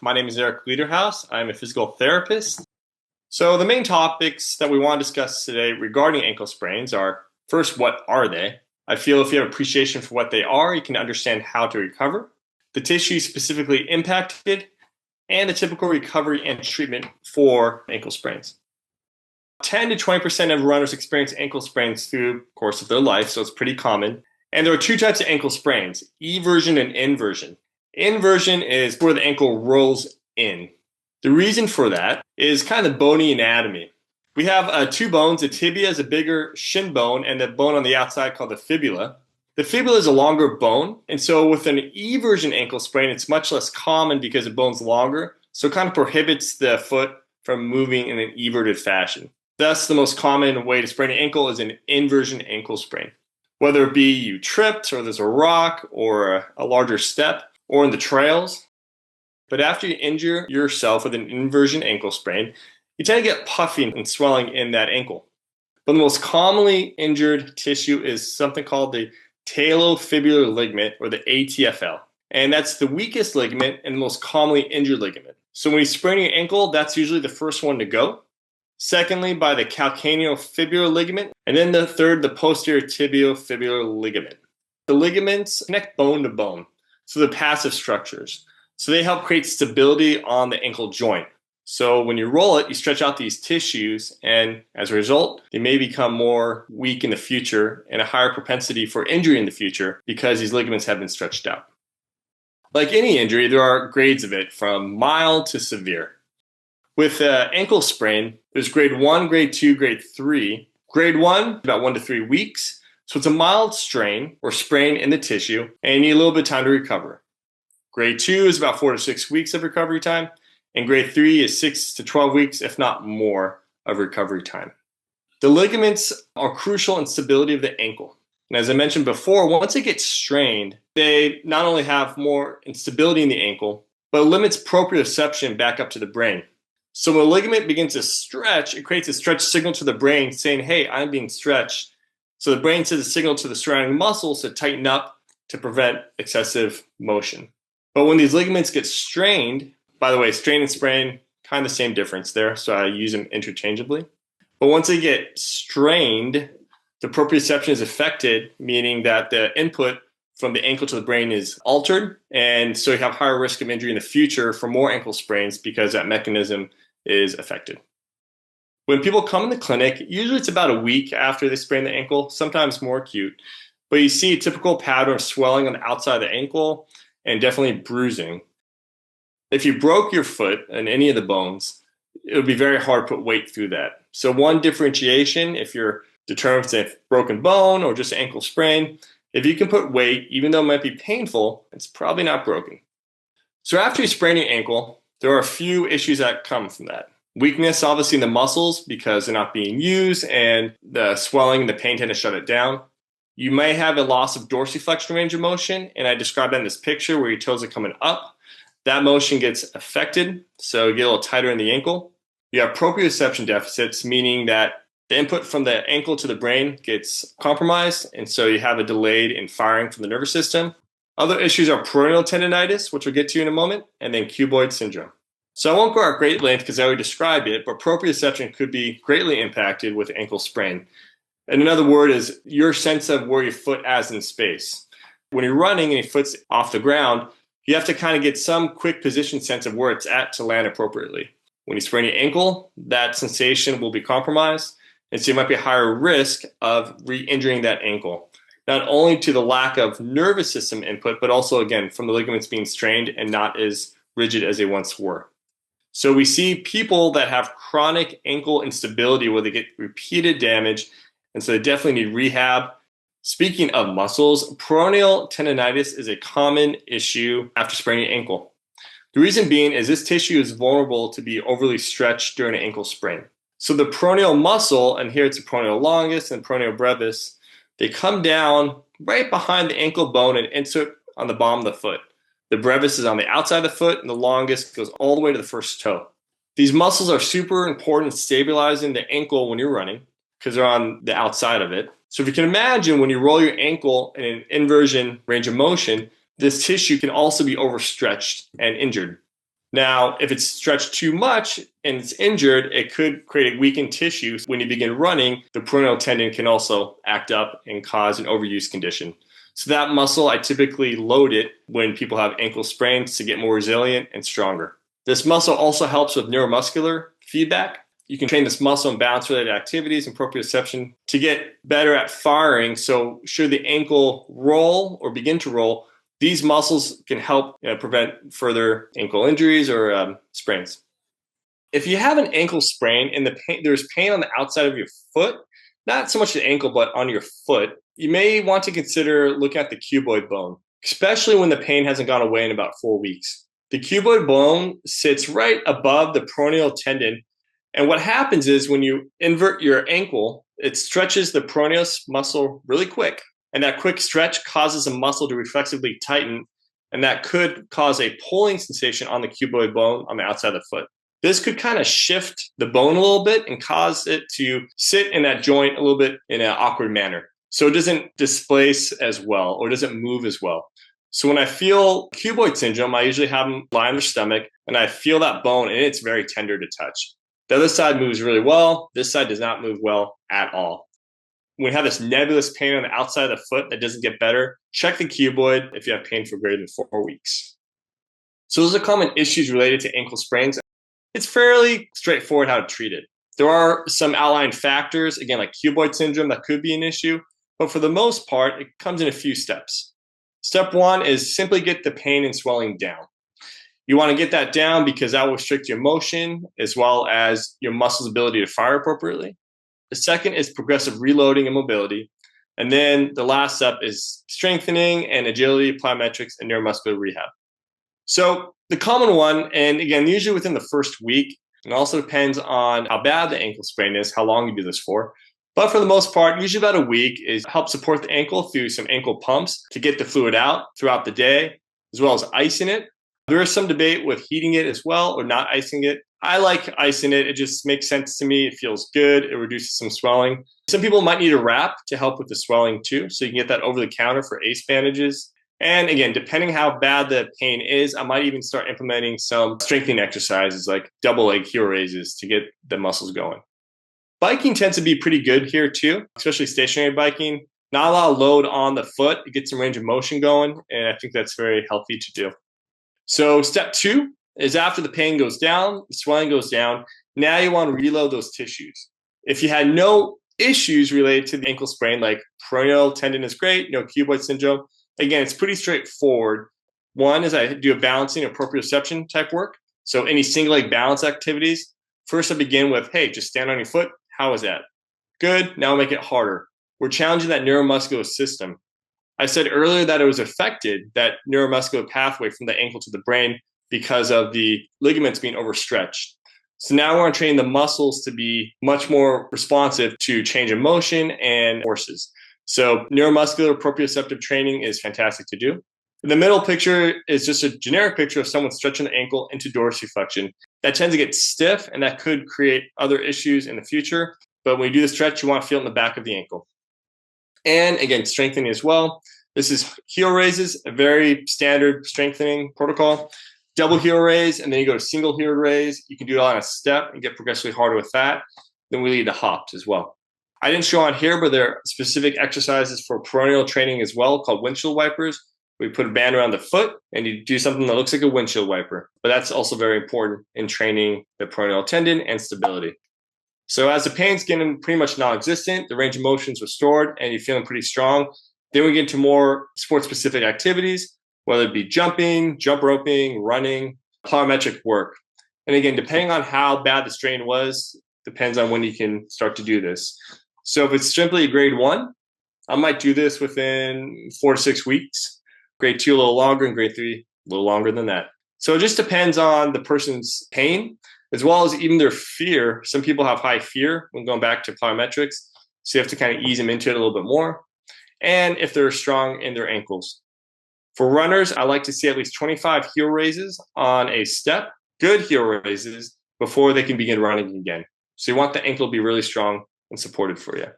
My name is Lederhaus. I'm a physical therapist. So the main topics that we want to discuss today regarding ankle sprains are, first, what are they? I feel if you have appreciation for what they are, you can understand how to recover, the tissue specifically impacted, and the typical recovery and treatment for ankle sprains. 10 to 20% of runners experience ankle sprains through the course of their life, so it's pretty common. And there are two types of ankle sprains, eversion and inversion. Inversion is where the ankle rolls in. The reason for that is kind of bony anatomy. We have two bones. The tibia is a bigger shin bone, and the bone on the outside called the fibula. The fibula is a longer bone, and so with an eversion ankle sprain, it's much less common because the bone's longer, so it kind of prohibits the foot from moving in an everted fashion. Thus, the most common way to sprain an ankle is an inversion ankle sprain. Whether it be you tripped, or there's a rock, or a larger step, or in the trails. But after you injure yourself with an inversion ankle sprain, you tend to get puffing and swelling in that ankle. But the most commonly injured tissue is something called the talofibular ligament, or the ATFL. And that's the weakest ligament and the most commonly injured ligament. So when you sprain your ankle, that's usually the first one to go. Secondly, by the calcaneofibular ligament. And then the third, the posterior tibiofibular ligament. The ligaments connect bone to bone. So they're passive structures. So they help create stability on the ankle joint. So when you roll it, you stretch out these tissues, and as a result, they may become more weak in the future and a higher propensity for injury in the future because these ligaments have been stretched out. Like any injury, there are grades of it from mild to severe. With ankle sprain, there's grade 1, grade 2, grade 3. Grade 1, about 1 to 3 weeks. So it's a mild strain or sprain in the tissue, and you need a little bit of time to recover. Grade 2 is about 4 to 6 weeks of recovery time, and grade 3 is 6 to 12 weeks, if not more, of recovery time. The ligaments are crucial in stability of the ankle. And as I mentioned before, once it gets strained, they not only have more instability in the ankle, but it limits proprioception back up to the brain. So when the ligament begins to stretch, it creates a stretch signal to the brain saying, hey, I'm being stretched. So the brain sends a signal to the surrounding muscles to tighten up to prevent excessive motion. But when these ligaments get strained, by the way, strain and sprain, kind of the same difference there, so I use them interchangeably. But once they get strained, the proprioception is affected, meaning that the input from the ankle to the brain is altered, and so you have higher risk of injury in the future for more ankle sprains because that mechanism is affected. When people come in the clinic, usually it's about a week after they sprain the ankle, sometimes more acute, but you see a typical pattern of swelling on the outside of the ankle and definitely bruising. If you broke your foot and any of the bones, it would be very hard to put weight through that. So one differentiation, if you're determined to say broken bone or just ankle sprain, if you can put weight, even though it might be painful, it's probably not broken. So after you sprain your ankle, there are a few issues that come from that. Weakness, obviously, in the muscles because they're not being used, and the swelling and the pain tend to shut it down. You may have a loss of dorsiflexion range of motion, and I described that in this picture where your toes are coming up. That motion gets affected, so you get a little tighter in the ankle. You have proprioception deficits, meaning that the input from the ankle to the brain gets compromised, and so you have a delayed in firing from the nervous system. Other issues are peroneal tendonitis, which we'll get to in a moment, and then cuboid syndrome. So I won't go at great length because I already described it, but proprioception could be greatly impacted with ankle sprain. And another word is your sense of where your foot is in space. When you're running and your foot's off the ground, you have to kind of get some quick position sense of where it's at to land appropriately. When you sprain your ankle, that sensation will be compromised, and so you might be a higher risk of re-injuring that ankle, not only to the lack of nervous system input, but also, again, from the ligaments being strained and not as rigid as they once were. So we see people that have chronic ankle instability where they get repeated damage, and so they definitely need rehab. Speaking of muscles, peroneal tendonitis is a common issue after spraining an ankle. The reason being is this tissue is vulnerable to be overly stretched during an ankle sprain. So the peroneal muscle, and here it's the peroneal longus and peroneal brevis, they come down right behind the ankle bone and insert on the bottom of the foot. The brevis is on the outside of the foot, and the longus goes all the way to the first toe. These muscles are super important in stabilizing the ankle when you're running because they're on the outside of it. So if you can imagine when you roll your ankle in an inversion range of motion, this tissue can also be overstretched and injured. Now, if it's stretched too much and it's injured, it could create a weakened tissue. When you begin running, the peroneal tendon can also act up and cause an overuse condition. So that muscle, I typically load it when people have ankle sprains to get more resilient and stronger. This muscle also helps with neuromuscular feedback. You can train this muscle in balance-related activities and proprioception to get better at firing. So should the ankle roll or begin to roll, these muscles can help prevent further ankle injuries or sprains. If you have an ankle sprain and there's pain on the outside of your foot, not so much the ankle, but on your foot, you may want to consider looking at the cuboid bone, especially when the pain hasn't gone away in about 4 weeks. The cuboid bone sits right above the peroneal tendon. And what happens is when you invert your ankle, it stretches the peroneus muscle really quick. And that quick stretch causes a muscle to reflexively tighten. And that could cause a pulling sensation on the cuboid bone on the outside of the foot. This could kind of shift the bone a little bit and cause it to sit in that joint a little bit in an awkward manner. So it doesn't displace as well or doesn't move as well. So when I feel cuboid syndrome, I usually have them lie on their stomach and I feel that bone and it's very tender to touch. The other side moves really well. This side does not move well at all. When you have this nebulous pain on the outside of the foot that doesn't get better, check the cuboid if you have pain for greater than 4 weeks. So those are common issues related to ankle sprains. It's fairly straightforward how to treat it. There are some outlying factors, again, like cuboid syndrome, that could be an issue. But for the most part, it comes in a few steps. Step 1 is simply get the pain and swelling down. You want to get that down because that will restrict your motion as well as your muscle's ability to fire appropriately. The second is progressive reloading and mobility. And then the last step is strengthening and agility, plyometrics, and neuromuscular rehab. So the common one, and again, usually within the first week, it also depends on how bad the ankle sprain is, how long you do this for. But for the most part, usually about a week, is help support the ankle through some ankle pumps to get the fluid out throughout the day, as well as icing it. There is some debate with heating it as well or not icing it. I like icing it. It just makes sense to me. It feels good. It reduces some swelling. Some people might need a wrap to help with the swelling too. So you can get that over the counter for ACE bandages. And again, depending how bad the pain is, I might even start implementing some strengthening exercises like double leg heel raises to get the muscles going. Biking tends to be pretty good here too, especially stationary biking. Not a lot of load on the foot. It gets some range of motion going. And I think that's very healthy to do. So step 2 is after the pain goes down, the swelling goes down, now you want to reload those tissues. If you had no issues related to the ankle sprain, like peroneal tendon is great, no cuboid syndrome, again, it's pretty straightforward. One is I do a balancing or proprioception type work. So any single leg balance activities, first I begin with, hey, just stand on your foot. How is that? Good. Now I'll make it harder. We're challenging that neuromuscular system. I said earlier that it was affected, that neuromuscular pathway from the ankle to the brain, because of the ligaments being overstretched. So now we're training the muscles to be much more responsive to change in motion and forces. So neuromuscular proprioceptive training is fantastic to do. The middle picture is just a generic picture of someone stretching the ankle into dorsiflexion. That tends to get stiff and that could create other issues in the future. But when you do the stretch, you want to feel it in the back of the ankle. And again, strengthening as well. This is heel raises, a very standard strengthening protocol. Double heel raise, and then you go to single heel raise. You can do it on a step and get progressively harder with that. Then we lead to hops as well. I didn't show on here, but there are specific exercises for peroneal training as well called windshield wipers. We put a band around the foot and you do something that looks like a windshield wiper. But that's also very important in training the peroneal tendon and stability. So as the pain's getting pretty much non-existent, the range of motion is restored, and you're feeling pretty strong, then we get into more sport-specific activities, whether it be jumping, jump roping, running, plyometric work. And again, depending on how bad the strain was, depends on when you can start to do this. So if it's simply a grade 1, I might do this within 4 to 6 weeks. Grade 2 a little longer, and grade 3 a little longer than that. So it just depends on the person's pain, as well as even their fear. Some people have high fear when going back to plyometrics, so you have to kind of ease them into it a little bit more. And if they're strong in their ankles. For runners, I like to see at least 25 heel raises on a step, good heel raises, before they can begin running again. So you want the ankle to be really strong and supported for you.